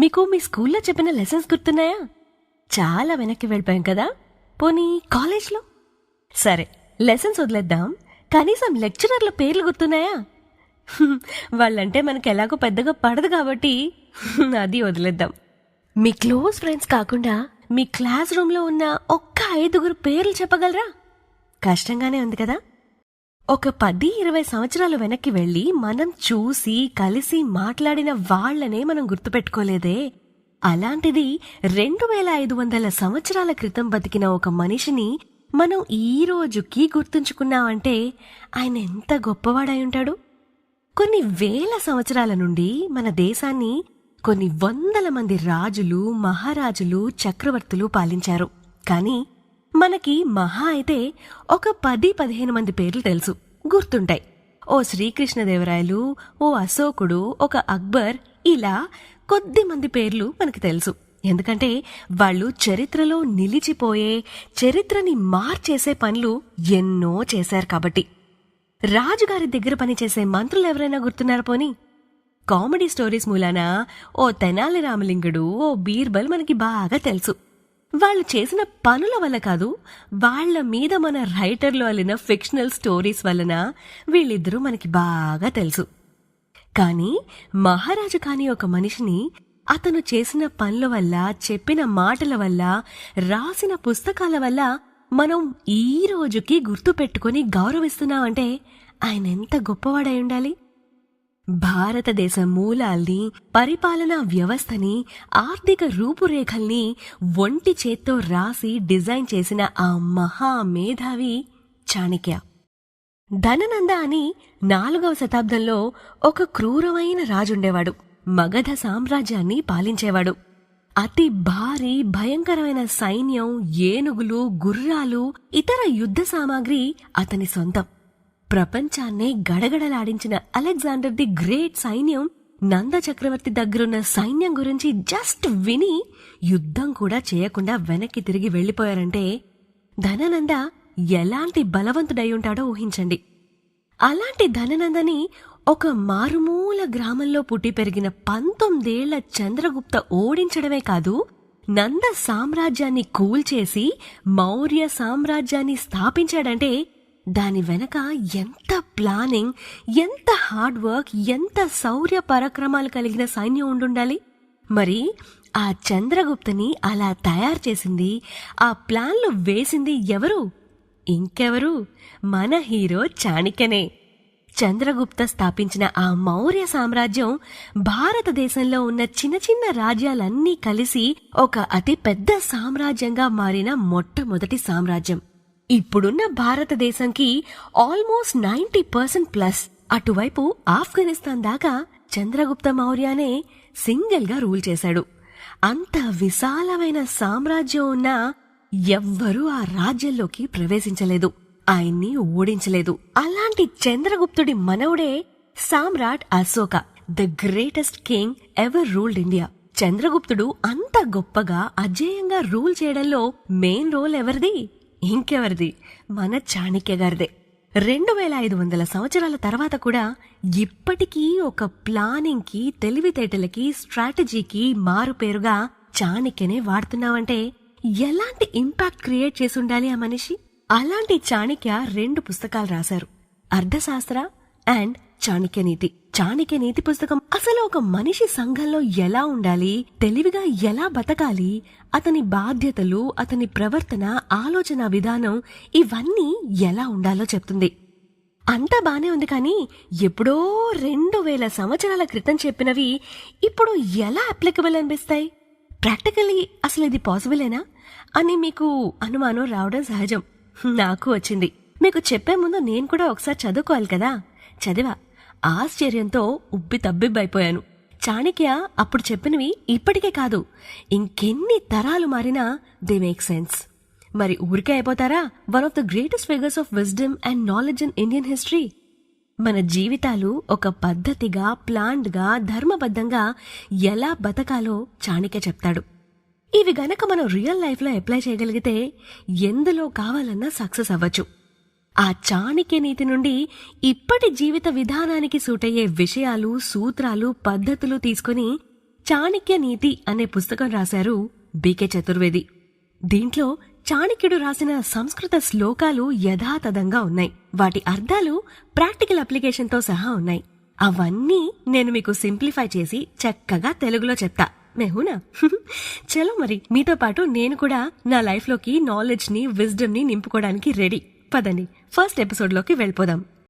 మీకు మీ స్కూల్లో చెప్పిన లెసన్స్ గుర్తున్నాయా? చాలా వెనక్కి వెళ్ళిపోయాం కదా. పోనీ కాలేజ్లో? సరే, లెసన్స్ వదిలేద్దాం. కనీసం లెక్చరర్ల పేర్లు గుర్తున్నాయా? వాళ్ళంటే మనకు ఎలాగో పెద్దగా పడదు కాబట్టి అది వదిలేద్దాం. మీ క్లోజ్ ఫ్రెండ్స్ కాకుండా మీ క్లాస్ రూమ్లో ఉన్న ఒక్క 5 పేర్లు చెప్పగలరా? కష్టంగానే ఉంది కదా. ఒక 10-20 సంవత్సరాలు వెనక్కి వెళ్ళి మనం చూసి కలిసి మాట్లాడిన వాళ్లనే మనం గుర్తుపెట్టుకోలేదే. అలాంటిది 2500 సంవత్సరాల క్రితం బతికిన ఒక మనిషిని మనం ఈ రోజుకి గుర్తుంచుకున్నామంటే ఆయన ఎంత గొప్పవాడై ఉంటాడు. కొన్ని వేల సంవత్సరాల నుండి మన దేశాన్ని కొన్ని వందల మంది రాజులు, మహారాజులు, చక్రవర్తులు పాలించారు. కాని మనకి మహా అయితే ఒక 10-15 మంది పేర్లు తెలుసు, గుర్తుంటాయి. ఓ శ్రీకృష్ణదేవరాయలు, ఓ అశోకుడు, ఒక అక్బర్, ఇలా కొద్ది మంది పేర్లు మనకి తెలుసు. ఎందుకంటే వాళ్ళు చరిత్రలో నిలిచిపోయే, చరిత్రని మార్చేసే పనులు ఎన్నో చేశారు కాబట్టి. రాజుగారి దగ్గర పనిచేసే మంత్రులు ఎవరైనా గుర్తున్నారా? పోని కామెడీ స్టోరీస్ మూలాన ఓ తెనాలి రామలింగుడు, ఓ బీర్బల్ మనకి బాగా తెలుసు. వాళ్ళు చేసిన పనుల వల్ల కాదు, వాళ్ల మీద మన రైటర్లు అల్లిన ఫిక్షనల్ స్టోరీస్ వలన వీళ్ళిద్దరూ మనకి బాగా తెలుసు. కానీ మహారాజు కాని ఒక మనిషిని అతను చేసిన పనుల వల్ల, చెప్పిన మాటల వల్ల, రాసిన పుస్తకాల వల్ల మనం ఈ రోజుకి గుర్తు పెట్టుకుని గౌరవిస్తున్నామంటే ఆయన ఎంత గొప్పవాడై ఉండాలి. భారతదేశ మూలాల్ని, పరిపాలనా వ్యవస్థని, ఆర్థిక రూపురేఖల్ని ఒంటి చేత్తో రాసి డిజైన్ చేసిన ఆ మహా మేధావి చాణక్య. ధననంద అని 4వ శతాబ్దంలో ఒక క్రూరమైన రాజుండేవాడు. మగధ సామ్రాజ్యాన్ని పాలించేవాడు. అతి భారీ భయంకరమైన సైన్యం, ఏనుగులు, గుర్రాలు, ఇతర యుద్ధ సామాగ్రి అతని సొంతం. ప్రపంచాన్నే గడగడలాడించిన అలెగ్జాండర్ ది గ్రేట్ సైన్యం నంద చక్రవర్తి దగ్గరున్న సైన్యం గురించి జస్ట్ విని యుద్ధం కూడా చేయకుండా వెనక్కి తిరిగి వెళ్లిపోయారంటే ధననంద ఎలాంటి బలవంతుడై ఉంటాడో ఊహించండి. అలాంటి ధననందని ఒక మారుమూల గ్రామంలో పుట్టి పెరిగిన 19 ఏళ్ల చంద్రగుప్త ఓడించడమే కాదు, నంద సామ్రాజ్యాన్ని కూల్చేసి మౌర్య సామ్రాజ్యాన్ని స్థాపించాడంటే దాని వెనక ఎంత ప్లానింగ్, ఎంత హార్డ్ వర్క్, ఎంత శౌర్య పరాక్రమాలు కలిగిన సైన్యం ఉండుండాలి. మరి ఆ చంద్రగుప్తని అలా తయారు చేసింది, ఆ ప్లాన్లు వేసింది ఎవరు? ఇంకెవరు? మన హీరో చాణక్యనే. చంద్రగుప్త స్థాపించిన ఆ మౌర్య సామ్రాజ్యం భారతదేశంలో ఉన్న చిన్న చిన్న రాజ్యాలన్నీ కలిసి ఒక అతి పెద్ద సామ్రాజ్యంగా మారిన మొట్టమొదటి సామ్రాజ్యం. ఇప్పుడున్న భారతదేశంకి ఆల్మోస్ట్ 90% ప్లస్. అటువైపు ఆఫ్ఘనిస్తాన్ దాకా చంద్రగుప్త మౌర్యనే సింగిల్ గా రూల్ చేశాడు. అంత విశాలమైన సామ్రాజ్యం ఉన్నా ఎవ్వరూ ఆ రాజ్యంలోకి ప్రవేశించలేదు, ఆయన్ని ఓడించలేదు. అలాంటి చంద్రగుప్తుడి మనవుడే Samrat Ashoka, the greatest king ever ruled India. చంద్రగుప్తుడు అంత గొప్పగా అజేయంగా రూల్ చేయడంలో మెయిన్ రోల్ ఎవరిది? ఇంకెవరిది? మన చాణక్య గారిదే. 2500 సంవత్సరాల తర్వాత కూడా ఇప్పటికీ ఒక ప్లానింగ్ కి, తెలివితేటలకి, స్ట్రాటజీకి మారుపేరుగా చాణక్యనే వాడుతున్నామంటే ఎలాంటి ఇంపాక్ట్ క్రియేట్ చేసి ఉండాలి ఆ మనిషి. అలాంటి చాణక్య 2 పుస్తకాలు రాశారు, అర్థశాస్త్ర అండ్ చాణక్య నీతి. చాణక్య నీతి పుస్తకం అసలు ఒక మనిషి సంఘంలో ఎలా ఉండాలి, తెలివిగా ఎలా బతకాలి, అతని బాధ్యతలు, అతని ప్రవర్తన, ఆలోచన విధానం ఇవన్నీ ఎలా ఉండాలో చెప్తుంది. అంతా బానే ఉంది, కానీ ఎప్పుడో 2000 సంవత్సరాల క్రితం చెప్పినవి ఇప్పుడు ఎలా అప్లికబుల్ అనిపిస్తాయి? ప్రాక్టికల్లీ అసలు ఇది పాసిబులేనా అని మీకు అనుమానం రావడం సహజం. నాకు వచ్చింది. మీకు చెప్పే ముందు నేను కూడా ఒకసారి చదువుకోవాలి కదా. చదివా, ఆశ్చర్యంతో ఉబ్బి తబ్బిబ్బైపోయాను. చాణక్య అప్పుడు చెప్పినవి ఇప్పటికే కాదు, ఇంకెన్ని తరాలు మారినా దే మేక్ సెన్స్. మరి ఊరికే అయిపోతారా? One of the greatest figures of wisdom and knowledge in Indian history. మన జీవితాలు ఒక పద్ధతిగా, ప్లాన్డ్ గా, ధర్మబద్ధంగా ఎలా బతకాలో చాణక్య చెప్తాడు. ఇవి గనక మనం రియల్ లైఫ్ లో అప్లై చేయగలిగితే ఎందులో కావాలన్నా సక్సెస్ అవ్వచ్చు. ఆ చాణక్య నీతి నుండి ఇప్పటి జీవిత విధానానికి సూటయ్యే విషయాలు, సూత్రాలు, పద్ధతులు తీసుకుని చాణక్య నీతి అనే పుస్తకం రాశారు బీకే చతుర్వేది. దీంట్లో చాణక్యుడు రాసిన సంస్కృత శ్లోకాలు యథాతథంగా ఉన్నాయి. వాటి అర్థాలు ప్రాక్టికల్ అప్లికేషన్తో సహా ఉన్నాయి. అవన్నీ నేను మీకు సింప్లిఫై చేసి చక్కగా తెలుగులో చెప్తా. మేహూనా? చలో మరి మీతో పాటు నేను కూడా నా లైఫ్లోకి నాలెడ్జ్ ని, విజ్డమ్ ని నింపుకోవడానికి రెడీ. పదండి ఫస్ట్ ఎపిసోడ్లోకి వెళ్ళిపోదాం.